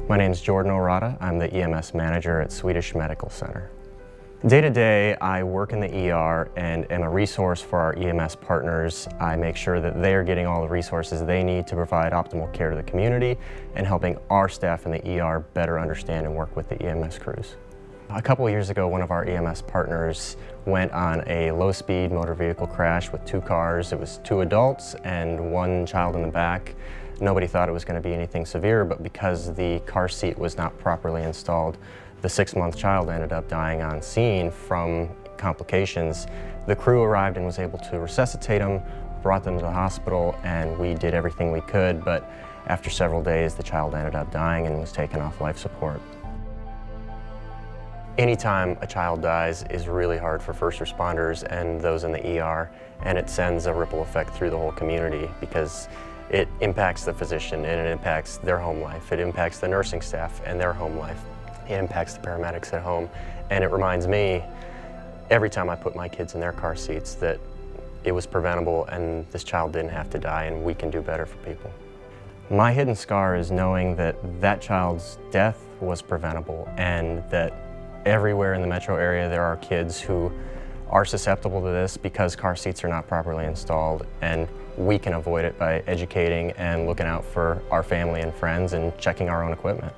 My name is Jordan Ourada. I'm the EMS manager at Swedish Medical Center. Day to day, I work in the ER and am a resource for our EMS partners. I make sure that they are getting all the resources they need to provide optimal care to the community and helping our staff in the ER better understand and work with the EMS crews. A couple of years ago, one of our EMS partners went on a low-speed motor vehicle crash with two cars. It was two adults and one child in the back. Nobody thought it was going to be anything severe, but because the car seat was not properly installed, the 6-month child ended up dying on scene from complications. The crew arrived and was able to resuscitate him, brought them to the hospital, and we did everything we could, but after several days, the child ended up dying and was taken off life support. Anytime a child dies is really hard for first responders and those in the ER, and it sends a ripple effect through the whole community because it impacts the physician and it impacts their home life. It impacts the nursing staff and their home life. It impacts the paramedics at home. And it reminds me, every time I put my kids in their car seats, that it was preventable and this child didn't have to die and we can do better for people. My hidden scar is knowing that that child's death was preventable and that everywhere in the metro area there are kids who are susceptible to this because car seats are not properly installed, and we can avoid it by educating and looking out for our family and friends and checking our own equipment.